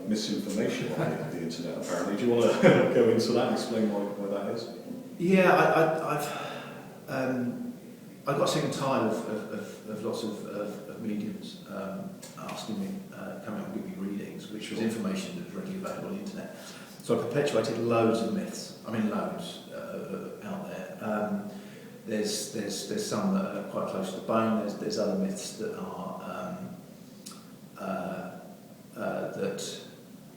misinformation on the internet, apparently. Do you want to go into that and explain why that is? Yeah, I've got sick and tired of lots of mediums asking me, coming up and giving me readings, which was information that was readily available on the internet. So I perpetuated loads of myths. I mean, loads out there. There's some that are quite close to the bone. There's other myths that are that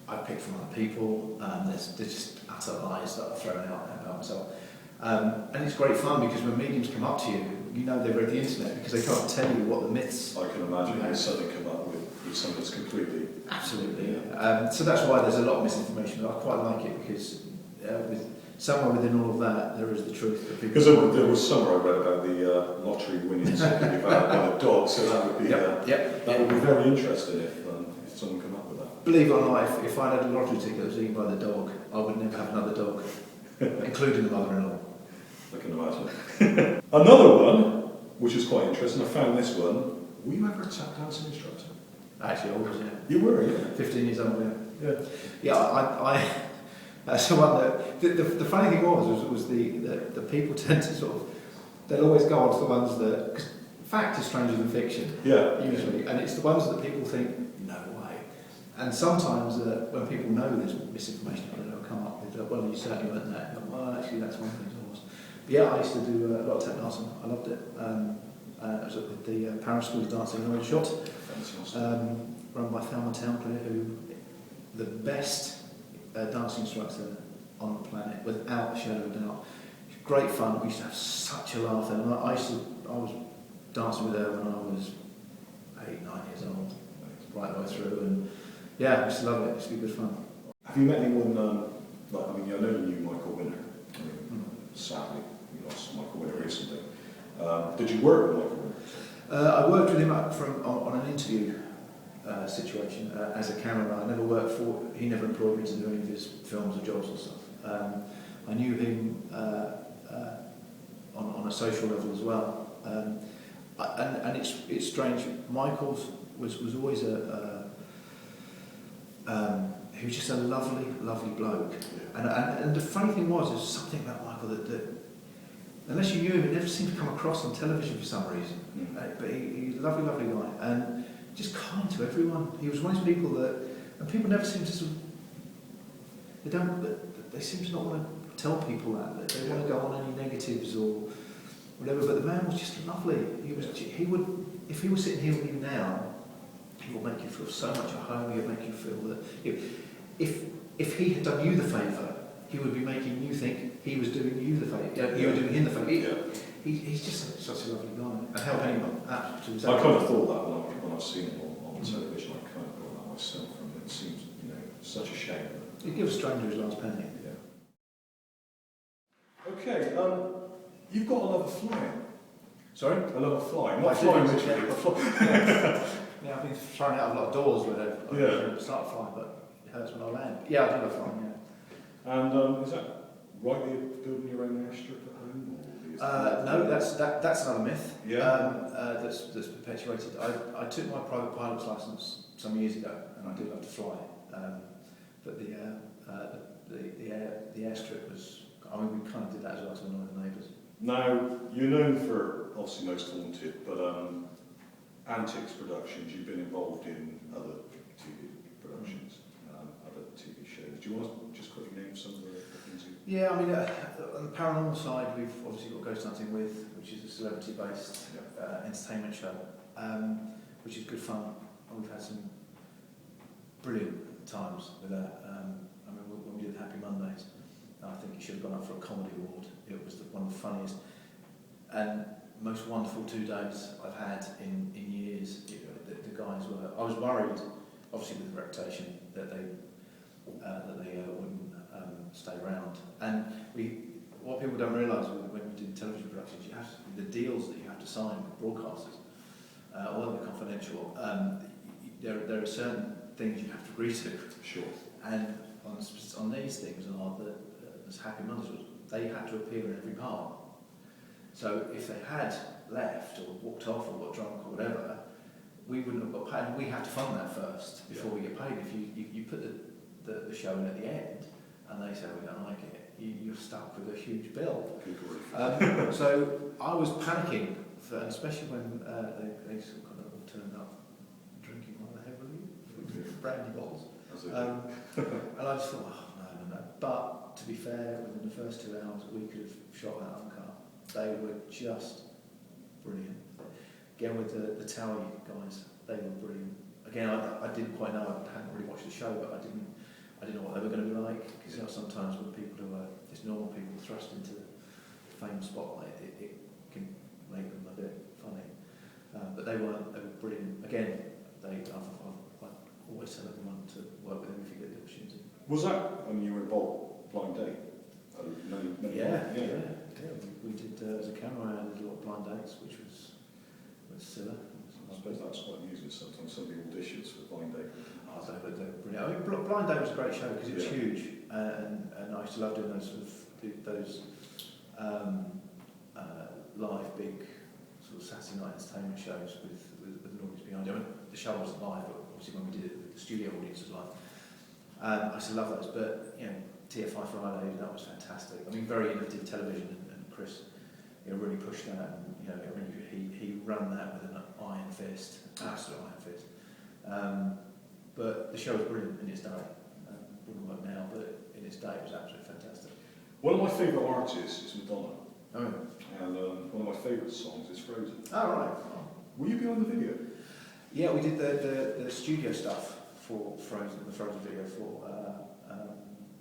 I picked from other people. There's just utter lies that I've thrown out about myself. And it's great fun because when mediums come up to you, you know they've read the internet because they can't tell you what the myths. I can imagine they suddenly come up with something that's completely. Absolutely. Yeah. So that's why there's a lot of misinformation. I quite like it because somewhere within all of that there is the truth. Because there was somewhere I read about the lottery winnings that you've had by a dog, so that would be that would be very interesting if someone come up with that. Believe it or not, if I had a lottery ticket that was eaten by the dog, I would never have another dog, including the mother-in-law. I can imagine. Another one, which is quite interesting, I found this one. Were you ever a tap dancing instructor? Actually, I was, yeah. You were, yeah. 15 years old, yeah. Yeah, I that's the one that... The funny thing was the people tend to sort of... They'll always go on to the ones that... Cause fact is stranger than fiction, usually. And it's the ones that people think, no way. And sometimes when people know there's misinformation, they'll come up with, well, you certainly weren't that. Well, actually, that's one thing I was. But yeah, I used to do a lot of tap dancing. I loved it. I was with the Paranormal School of Dancing in Shot, run by Thelma Townplayer, who the best dancing instructor on the planet, without a shadow of a doubt. Great fun. We used to have such a laugh. And I was dancing with her when I was 8, 9 years old, right the way through. And yeah, I used to love it. It used to be good fun. Have you met anyone? I know you knew Michael Winner. Sadly, we lost Michael Winner recently. Did you work with Michael Winner? I worked with him on an interview situation as a cameraman. I never worked for. He never employed me to do any of his films or jobs or stuff. I knew him on a social level as well. And it's strange. Michael was always he was just a lovely bloke. Yeah. And the funny thing was, there's something about Michael that unless you knew him, it never seemed to come across on television for some reason. But he's a lovely guy, and just kind to everyone. He was one of those people and people never seem to sort of, they seem to not want to tell people that they want to go on any negatives or whatever. But the man was just lovely. He would, if he was sitting here with you now, he would make you feel so much at home. He would make you feel that if he had done you the favour, he would be making you think he was doing you the favour. You were doing him the favour. He's just such a lovely guy. And help anyone. Absolutely. I kind of thought that when I've seen him on television. I kind of thought that myself, and it seems such a shame. He'd give a stranger his last penny. Yeah. Okay. You've got a love of flying. Sorry? A love of flying. Not flying literally, but flying. Yeah, I've been thrown out of a lot of doors where I start flying, but it hurts when I land. Yeah, I do love flying, yeah. And is that right that you're building your own airstrip at home? No, that's another myth. Yeah. That's perpetuated. I took my private pilot's license some years ago, and I do love to fly. But the airstrip was. I mean, we kind of did that as well to annoy the neighbours. Now you're known for obviously Most Haunted, but Antix productions. You've been involved in other TV productions, other TV shows. Do you want to just quickly name some of the things you... Yeah, I mean, on the paranormal side, we've obviously got Ghost Hunting With, which is a celebrity-based entertainment show, which is good fun. And we've had some brilliant times with that. I mean, when we did Happy Mondays, I think it should have gone up for a comedy award. It was one of the funniest and most wonderful 2 days I've had in years. The guys were. I was worried, obviously with the reputation, that they wouldn't stay around. And what people don't realise when you do television productions, the deals that you have to sign with broadcasters, although they're confidential, there are certain things you have to agree to. Sure. And on these things, as Happy Mondays, they had to appear in every part. So if they had left or walked off or got drunk or whatever, we wouldn't have got paid. We have to fund that first before we get paid if you put the show in at the end, and they say we don't like it. You're stuck with a huge bill. So I was panicking, especially when they sort of kind of all turned up drinking rather heavily, brandy bottles. And I just thought, oh, no. But to be fair, within the first 2 hours, we could have shot that uncut. They were just brilliant. Again, with the Towie guys, they were brilliant. Again, I didn't quite know, I hadn't really watched the show, but I didn't know what they were going to be like, because sometimes when people who are just normal people thrust into the fame spotlight, it can make them a bit funny. But they were brilliant. Again, I always tell everyone to work with them if you get the opportunity. Was that when you were involved, Blind Date? Yeah. We did, as a camera, I did a lot of blind dates, which was silly. I suppose that's quite amusing. Sometimes somebody auditions for Blind Date. Oh, they were brilliant. I mean, Blind Date was a great show because it was huge, and I used to love doing those live big sort of Saturday night entertainment shows with an audience behind it. I mean, the show wasn't live, but obviously when we did it, the studio audience was live. I used to love those, but TFI Friday, that was fantastic. I mean, very innovative television, and Chris, really pushed that, and he ran that with an iron fist, absolute iron fist. But the show was brilliant in its day. Wouldn't work now, but in its day it was absolutely fantastic. One of my favourite artists is Madonna. Oh, and one of my favourite songs is Frozen. Oh, right. Oh. Will you be on the video? Yeah, we did the studio stuff for Frozen, the Frozen video for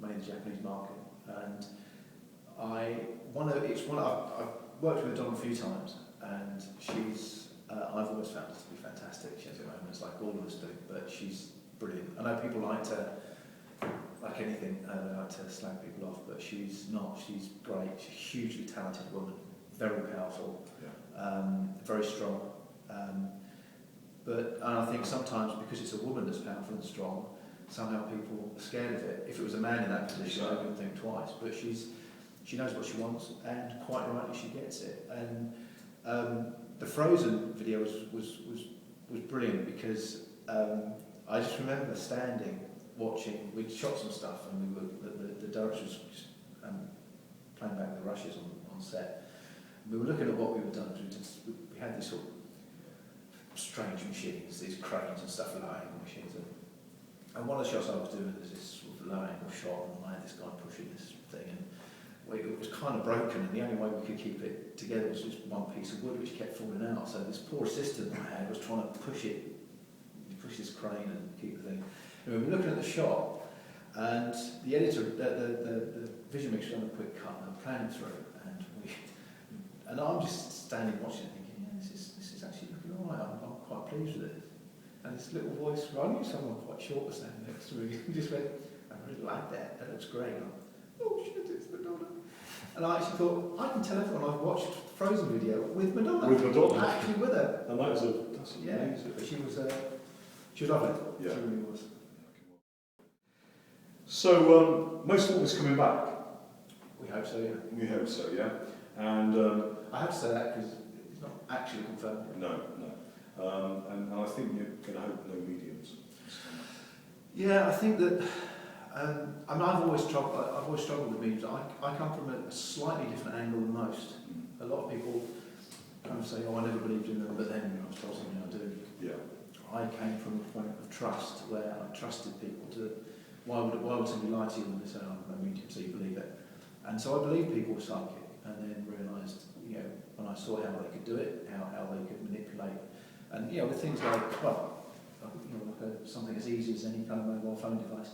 mainly the Japanese market, and I've worked with Madonna a few times, and she's I've always found her to be fantastic. She has her moments like all of us do, but she's brilliant. I know people like to, like anything, they like to slag people off, but she's not. She's great. She's a hugely talented woman, very powerful, very strong. But I think sometimes because it's a woman that's powerful and strong, somehow people are scared of it. If it was a man in that position, I wouldn't think twice. But she knows what she wants, and quite rightly she gets it. And the Frozen video was brilliant because I just remember standing, watching. We'd shot some stuff, and the director was just playing back the rushes on set. We were looking at what we were doing. We had these sort of strange machines, these cranes and stuff, low-angle machines. And one of the shots I was doing was this sort of low-angle shot, and I had this guy pushing this thing, and it was kind of broken, and the only way we could keep it together was just one piece of wood which kept falling out. So this poor assistant I had was trying to push this crane and keep the thing. And we were looking at the shot, and the editor, the vision mixer, done a quick cut, and I'm planning through, and I'm just standing watching it, thinking, yeah, this is actually looking all right. I'm quite pleased with it. And this little voice, I knew someone quite short was standing next to me, and just went, I really like that. That looks great. And oh shit, it's Madonna. And I actually thought, I can tell everyone I've watched Frozen video with Madonna. With Madonna? Actually with her. And that's amazing. But she was lovely. Yeah. She really was. So, most of it's coming back. We hope so, yeah. We hope so, yeah. And I have to say that because it's not actually confirmed. No. And I think you're going to hope no mediums. Yeah, I think that. I've always struggled with mediums. I come from a slightly different angle than most. A lot of people kind of say, "Oh, I never believed in them," but then I was told something I do. Yeah. I came from a point of trust where I trusted people to. Why would somebody lie to you when they say, "Oh, I'm no medium," so you believe it? And so I believed people were psychic, and then realised, when I saw how they could do it, how they could manipulate, and with things like, something as easy as any kind of mobile phone device.